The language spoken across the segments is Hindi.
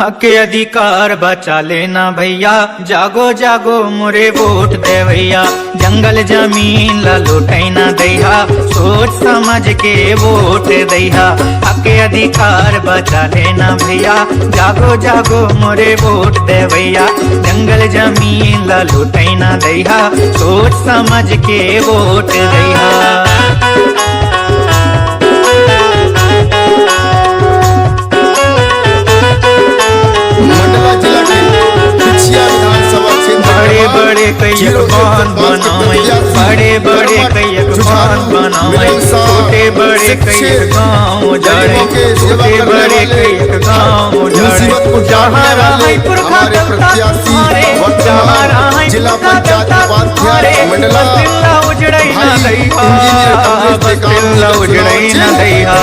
हक अधिकार बचा लेना भैया, जागो जागो मोरे वोट दे भैया। जंगल जमीन ला लुटैना दैहा, सोच समझ के वोट दैहा। हक अधिकार बचा लेना भैया, जागो जागो मोरे वोट दे भैया। जंगल जमीन ला लुटैना दैहा, सोच समझ के वोट दैहा। बड़े बड़े कैयक बांध बनावे, बड़े बड़े कैयक बांध बनावे। छोटे बड़े कैयक गाँव जाड़े, छोटे बड़े कैयक गाँव जाड़े। जहाँ रहे पुरखा देवता तुम्हारे, जहाँ रहे पुरखा देवता तुम्हारे। बस दिल्ला उजड़ै न दैहा, बस दिल्ला उजड़ै न दैहा।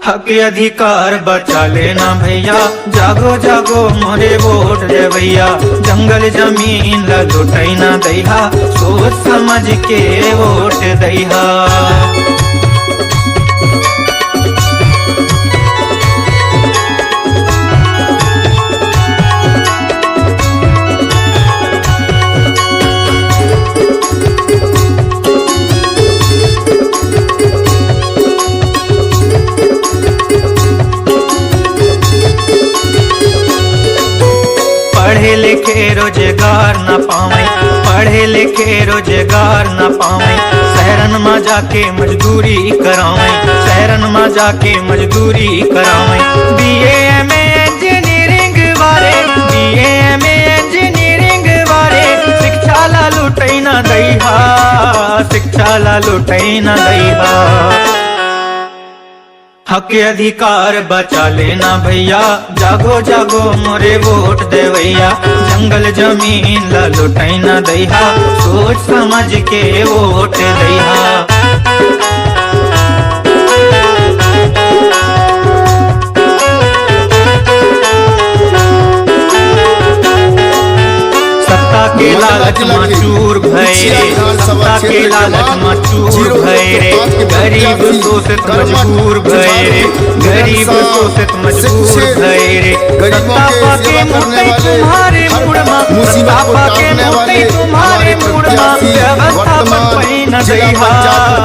हक अधिकार बचा लेना भैया, जागो जागो मोरे वोट दे भैया। जंगल जमीन ला लुटैना दैहा, सोच समझ के वोट दैहा। पढ़े लिखे रोजगार न पावे, पढ़े लिखे रोजगार न पावे। शहरन में जाके मजदूरी करावे, शहरन में जाके मजदूरी करावे। BA MA इंजीनियरिंग वाले, BA MA इंजीनियरिंग वाले। शिक्षा ला लुटैना दैहा, शिक्षा ला लुटैना दैहा। हक अधिकार बचा लेना भैया, जागो जागो मोरे वोट दे भैया। जंगल जमीन ला लुटैना दैहा, सोच समझ के वोट दैहा। सत्ता के लालच में चूर भय रे, सत्ता के लालच में चूर भय रे। गरीब शोषित मजबूर भय रे, गरीब शोषित मजबूर भय रे। सत्ता पाके मुर्ते तुम्हारे मुड़मा, सत्ता पाके मुर्ते तुम्हारे मुड़मा। व्यवस्थापन पैन दैहा,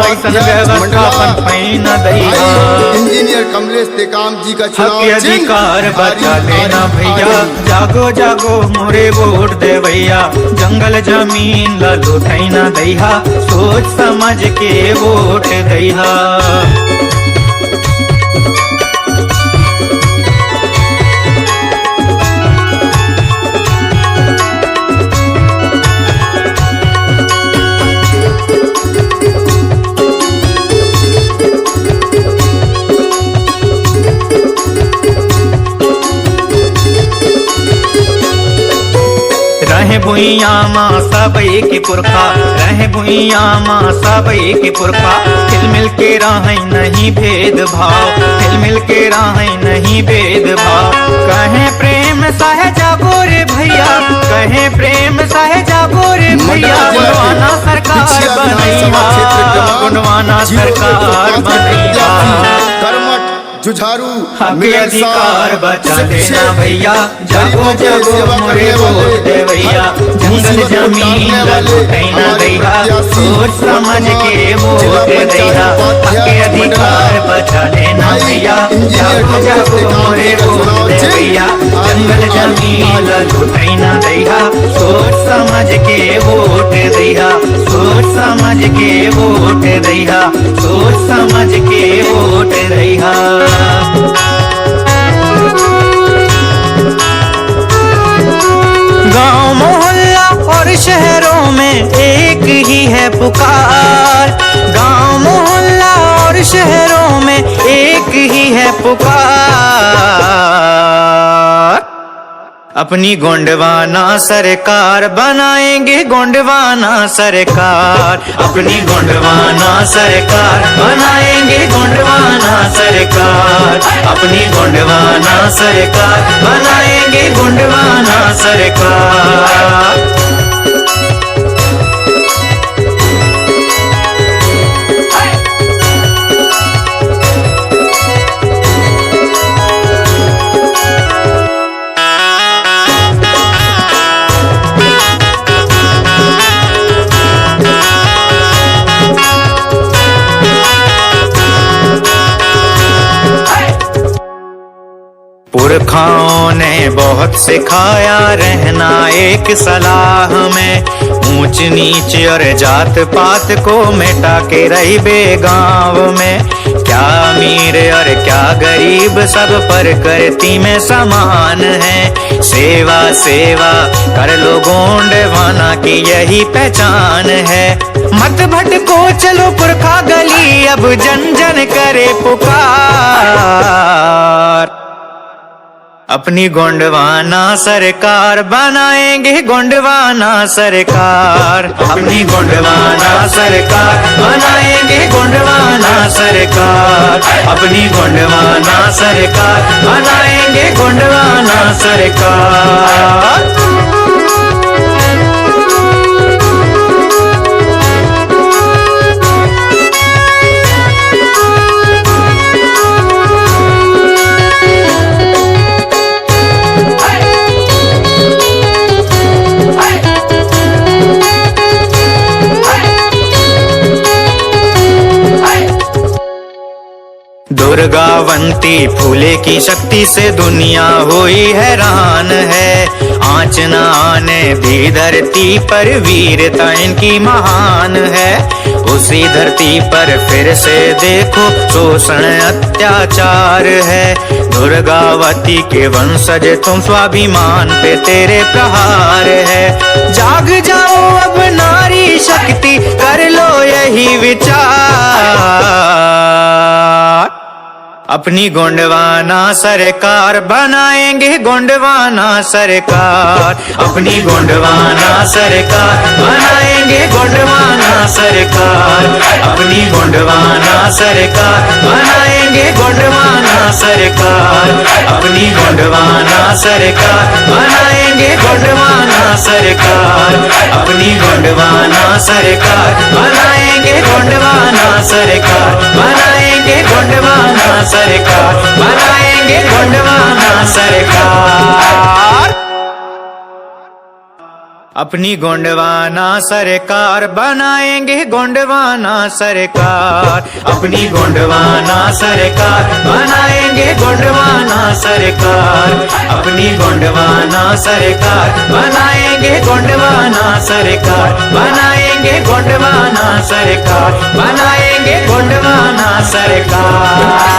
ऐसन व्यवस्थापन पैन दैहा। इंजीनियर कमलेश टेकाम जी का हक अधिकार बचा लेना भैया, जागो जागो मोरे वोट दे भैया। जंगल जमीन ला लुटैना दैहा, सोच समझ के वोट दैहा। रहे भुइया माँ सबई के पुरखा, रहे भुइया माँ सबई के पुरखा। हिल मिल के रहें नहीं भेदभाव, हिल मिल के रहें नहीं भेदभाव। कहे प्रेम सह जागो रे भैया, कहे प्रेम सह जागो रे भैया। गुणवाना सरकार बनैया, गुणवाना सरकार बनैया। जुझारू हक अधिकार बचा लेना भैया, जागो जागो मोरे वोट दे भैया। जंगल जमीन ला लुटैना दैहा, सोच समझ के वोट दैहा। हक अधिकार बचा लेना भैया, जागो जागो मोरे वोट दे भैया। जंगल जमीन ला लुटैना दैहा, सोच समझ के वोट दैहा, सोच समझ के वोट दैहा, सोच समझ के वोट दैहा। गांव मोहल्ला और शहरों में एक ही है पुकार, गांव मोहल्ला और शहरों में एक ही है पुकार। अपनी गोंडवाना सरकार बनाएंगे, गोंडवाना सरकार। अपनी गोंडवाना सरकार बनाएंगे, गोंडवाना सरकार। अपनी गोंडवाना सरकार बनाएंगे, गोंडवाना सरकार। पुरखाओं ने बहुत सिखाया रहना एक सलाह में, ऊंच नीच और जात पात को मिटा के रही बे गाँव में। क्या अमीर और क्या गरीब सब पर करती में समान है, सेवा सेवा कर लो गोंडवाना की यही पहचान है। मत भटको चलो पुरखा गली, अब जन जन करे पुकार। अपनी गोंडवाना सरकार बनाएंगे गोंडवाना सरकार, अपनी गोंडवाना सरकार बनाएंगे गोंडवाना सरकार, अपनी गोंडवाना सरकार बनाएंगे गोंडवाना सरकार। दुर्गावंती फूले की शक्ति से दुनिया हुई हैरान है, आँच न आने दी धरती पर वीरता इनकी महान है। उसी धरती पर फिर से देखो शोषण अत्याचार है, दुर्गावती के वंशज तुम स्वाभिमान पे तेरे प्रहार है। जाग जाओ अब नारी शक्ति कर लो यही विचार, अपनी गोंडवाना सरकार बनाएंगे गोंडवाना सरकार, अपनी गोंडवाना सरकार बनाएंगे गोंडवाना सरकार, अपनी गोंडवाना सरकार बनाएंगे गोंडवाना सरकार, अपनी गोंडवाना सरकार बनाएंगे गोंडवाना सरकार, अपनी गोंडवाना सरकार बनाएंगे गोंडवाना सरकार, बनाएंगे गोंडवाना सरकार, बनाएंगे गोंडवाना सरकार। अपनी गोंडवाना सरकार बनाएंगे गोंडवाना सरकार, अपनी गोंडवाना सरकार बनाएंगे गोंडवाना सरकार, अपनी गोंडवाना सरकार बनाएंगे गोंडवाना सरकार, बनाएंगे गोंडवाना सरकार, बनाएंगे गोंडवाना सरकार।